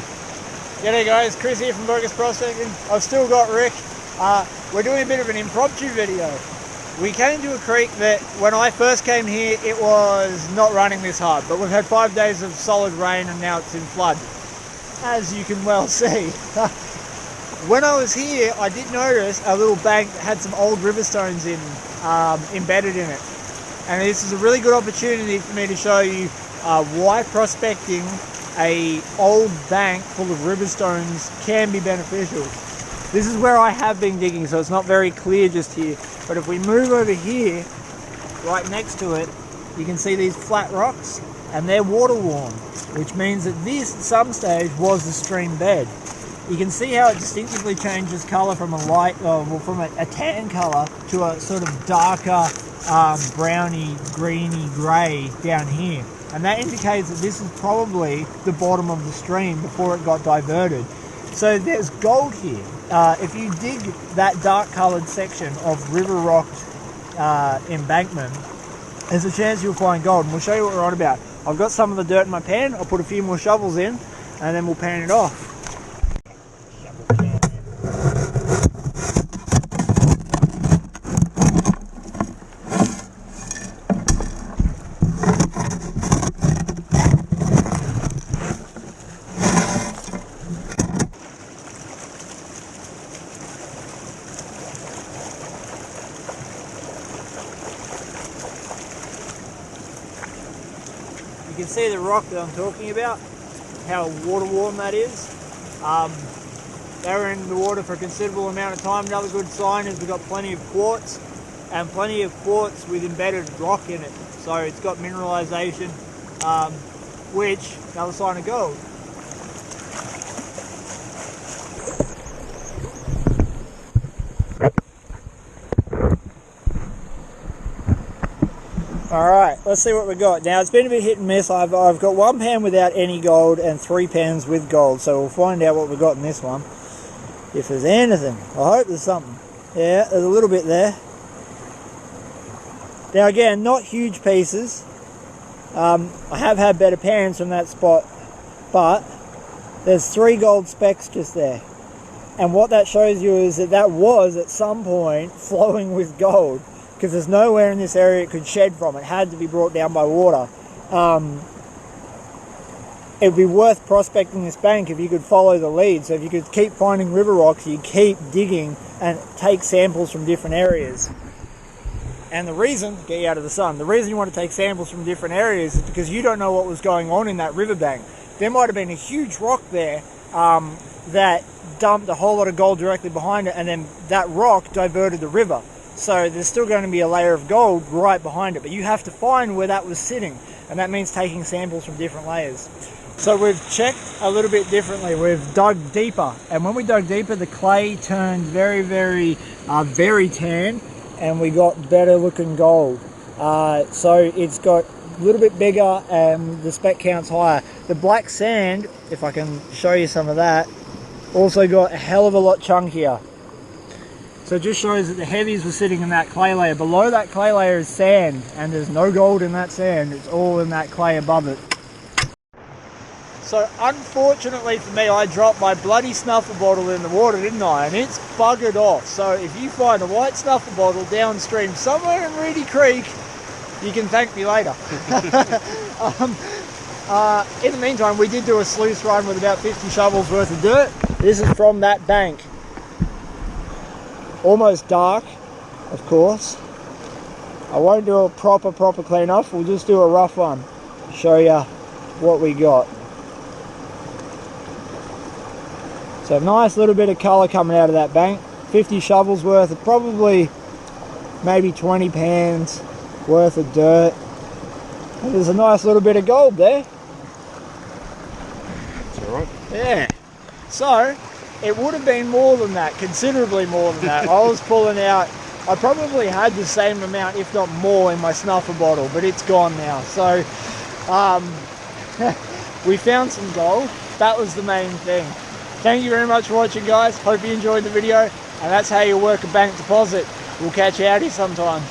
G'day guys, Chris here from Vo-Gus Prospecting. I've still got Rick. We're doing a bit of an impromptu video. We came to a creek that when I first came here it was not running this hard, but we've had 5 days of solid rain and now it's in flood, as you can well see. When I was here I did notice a little bank that had some old river stones embedded in it, and this is a really good opportunity for me to show you why prospecting a old bank full of river stones can be beneficial. This is where I have been digging, so it's not very clear just here, but if we move over here right next to it, you can see these flat rocks and they're water worn, which means that this at some stage was the stream bed. You can see how it distinctively changes colour from a light, from a tan colour to a sort of darker browny, greeny grey down here. And that indicates that this is probably the bottom of the stream before it got diverted. So there's gold here. If you dig that dark coloured section of river rocked embankment, there's a chance you'll find gold, and we'll show you what we're on about. I've got some of the dirt in my pan. I'll put a few more shovels in and then we'll pan it off. You can see the rock that I'm talking about, how water worn that is. They were in the water for a considerable amount of time. Another good sign is we've got plenty of quartz, and plenty of quartz with embedded rock in it. So it's got mineralization, which, another sign of gold. Alright, let's see what we got. Now it's been a bit hit and miss. I've got one pan without any gold and 3 pans with gold, so we'll find out what we've got in this one. If there's anything. I hope there's something. Yeah, there's a little bit there. Now again, not huge pieces. I have had better pans from that spot, but there's 3 gold specks just there. And what that shows you is that that was at some point flowing with gold, because there's nowhere in this area it could shed from. It had to be brought down by water. It would be worth prospecting this bank if you could follow the lead. So if you could keep finding river rocks, you keep digging and take samples from different areas. And the reason, get you out of the sun, the reason you want to take samples from different areas is because you don't know what was going on in that riverbank. There might have been a huge rock there that dumped a whole lot of gold directly behind it, and then that rock diverted the river. So there's still going to be a layer of gold right behind it, but you have to find where that was sitting, and that means taking samples from different layers. So we've checked a little bit differently. We've dug deeper, and when we dug deeper, the clay turned very, very tan, and we got better looking gold. So it's got a little bit bigger and the spec count's higher. The black sand, if I can show you some of that, also got a hell of a lot chunkier. So it just shows that the heavies were sitting in that clay layer. Below that clay layer is sand, and there's no gold in that sand. It's all in that clay above it. So unfortunately for me, I dropped my bloody snuffer bottle in the water, didn't I? And it's buggered off. So if you find a white snuffer bottle downstream somewhere in Reedy Creek, you can thank me later. In the meantime, we did do a sluice run with about 50 shovels worth of dirt. This is from that bank. Almost dark, of course. I won't do a proper clean off. We'll just do a rough one. Show you what we got. So a nice little bit of colour coming out of that bank. 50 shovels worth of probably maybe 20 pans worth of dirt. And there's a nice little bit of gold there. That's alright. Yeah. So it would have been more than that, considerably more than that. I was pulling out, I probably had the same amount, if not more, in my snuffer bottle, but it's gone now. So we found some gold. That was the main thing. Thank you very much for watching, guys. Hope you enjoyed the video, and that's how you work a bank deposit. We'll catch you out here sometime.